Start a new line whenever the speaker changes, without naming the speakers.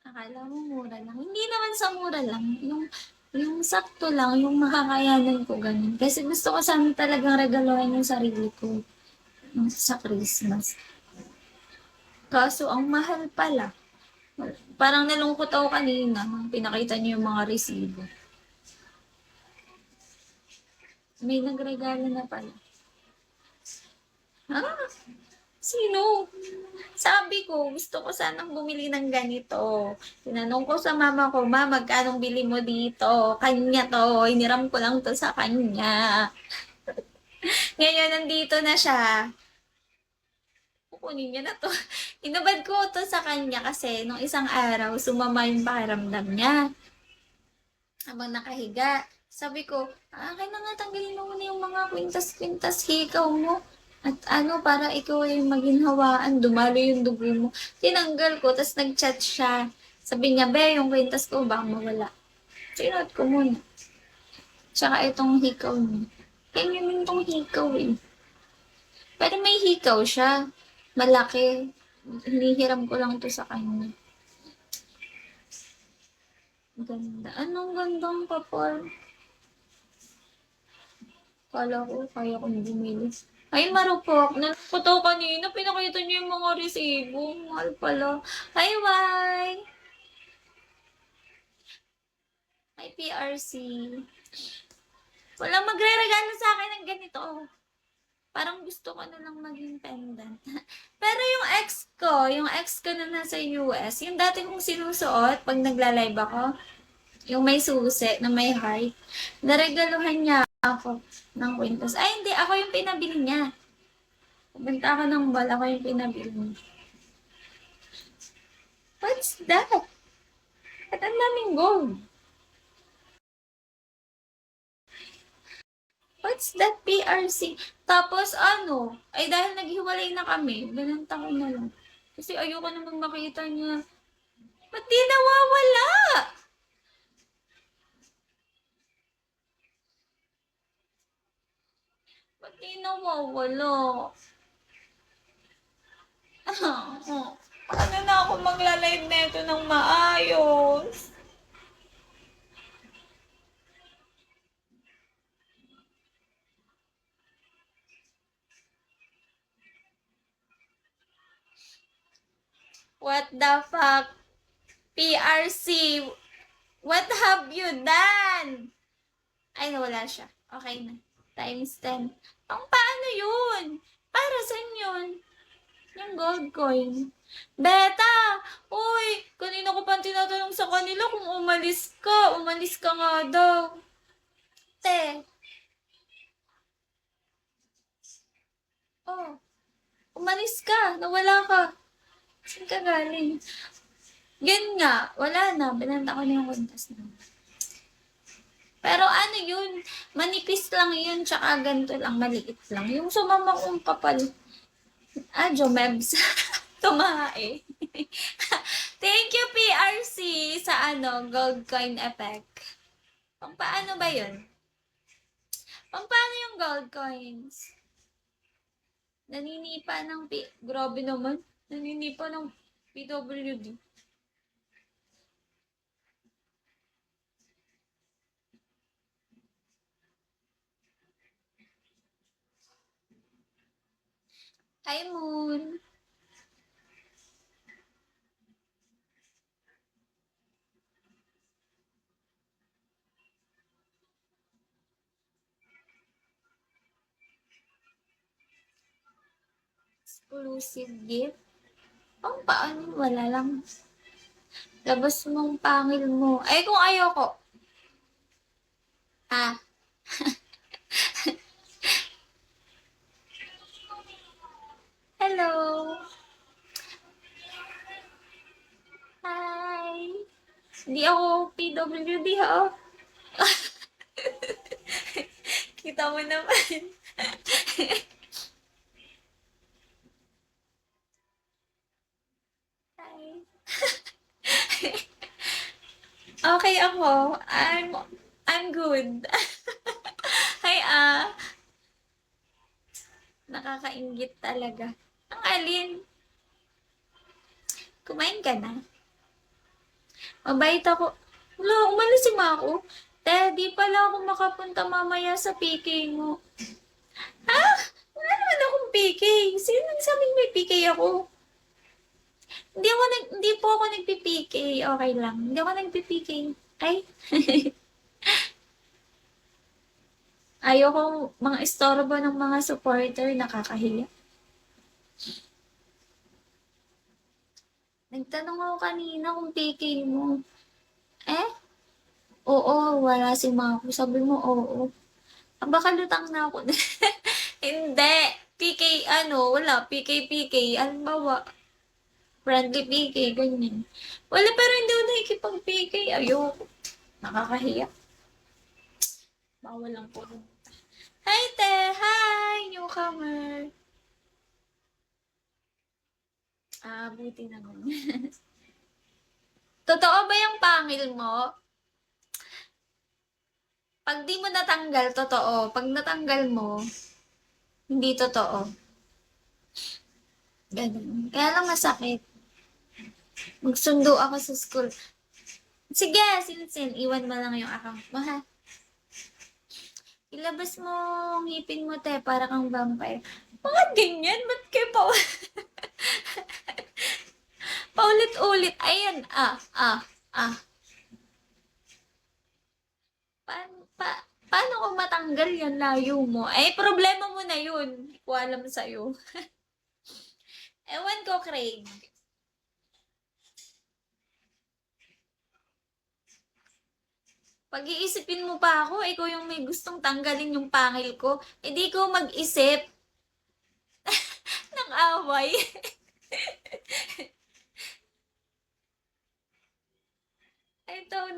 Akala mo mura lang. Hindi naman sa mura lang, yung sakto lang, yung makakayanan ko gano'n. Kasi gusto ko sana talagang regaluhan yung sarili ko sa Christmas. Kaso ang mahal pala. Parang nalungkot ako kanina nung pinakita niyo yung mga resibo. May nagregalo na pala. Ah, sino? Sabi ko, gusto ko sanang bumili ng ganito. Tinanong ko sa mama ko, "Ma, magkano bili mo dito? Kanya 'to, hiniram ko lang 'to sa kanya." Ngayon nandito na siya, kukunin niya na 'to. Hinubad ko 'to sa kanya kasi nung isang araw sumama yung pakiramdam niya habang nakahiga. Sabi ko, "Akin na nga, tanggalin mo muna yung mga kwintas-kwintas hikaw mo. At ano, para ikaw ay maginhawaan, dumalo yung dugo mo." Tinanggal ko, tas nag-chat siya. Sabi niya, "Be, yung kwintas ko baka mawala." Sinot ko muna. Tsaka itong hikaw niya. Ganyan yung tong hikaw eh. Pero may hikaw siya. Malaki. Hinihiram ko lang to sa kanya. Ganda. Anong gandang kapal? Kala ko kaya kong bumili. Ay, marupok. Nalungkot ako kanina. Pinakita niyo yung mga resibo. Mahal pala. Hi, Wai! Hi, PRC. Walang magre-regalo sa akin ng ganito. Parang gusto ko na lang maging pendant. Pero yung ex ko na nasa US, yung dati kong sinusuot pag nagla-live ako, yung may susi na may heart, naregaluhan niya ako ng kwintas. Ay, hindi. Ako yung pinabili niya. Pumunta ako ng bal, ako yung pinabili niya. What's that? At ang daming gold. What's that PRC? Tapos ano, ay dahil naghiwalay na kami, binanta ko na lang. Kasi ayoko namang makita niya. Ba't di nawawala? Ba't di nawawala? Paano na ako magla-live neto ng maayos? What the fuck? PRC, what have you done? Ay, nawala siya. Okay na. Times 10. Ang paano yun? Para saan yun? Yung gold coin. Beta! Uy! Kanina ko pa tinatanong sa kanila kung umalis ka. Umalis ka nga daw. Te. Oh. Umalis ka. Nawala ka. Saan ka galing? Yun nga. Wala na. Binanta ko na yung kuntas na. Pero ano yun? Manipis lang yun. Tsaka ganito lang. Maliit lang. Yung sumama kong kapal. Jomebs. Tumae. Thank you, PRC, sa gold coin effect. Paano ba yun? Paano yung gold coins? Naninipa ng Grabe naman. Naninipa ng PWD. Hi, Moon. Exclusive gift? Paano? Wala lang. Labas mong pangil mo. Ay, kung ayoko. Ah. Hello. Hi. Hindi ako PWD ha. Kita mo naman. Hi. Okay ako. I'm good. Hi, nakakainggit talaga. Ang alin? Kumain ka na? Mabait ako. Wala, umalis si Mako. Te, di pala ako makapunta mamaya sa PK mo. Ha? Wala naman akong PK. Sino nagsabing may PK ako? Hindi po ako nagpi-PK. Okay lang. Hindi ako nagpi-PK. Ay. Ayoko mga istorbo ng mga supporter, nakakahiya. Nagtanong ako kanina kung PK mo. Eh? Oo, wala si Mako. Sabi mo, oo. Ah, baka lutang na ako. Hindi. PK, wala. PK. Halimbawa, friendly PK, ganyan. Wala, pero hindi ako nakikipag-PK. Ayoko. Nakakahiya. Bawal lang po. Hi, te! Hi, newcomer! Ah, buti naman. Totoo ba yung pangil mo? Pag di mo natanggal, totoo. Pag natanggal mo, hindi totoo. Ganun. Kaya lang masakit. Magsundo ako sa school. Sige, Sinsin, iwan mo lang yung account mo, ha? Ilabas mo ang ngipin mo, te, para kang vampire. Bakit ganyan? Ba't kayo pa... paulit-ulit? Ayan, ah. Paano ko matanggal yan layo mo? Eh, problema mo na yun. Hindi ko alam sa'yo. Ewan ko, Craig. Pag-iisipin mo pa ako, ikaw yung may gustong tanggalin yung pangil ko. Hindi ko mag-isip ng away. Ito,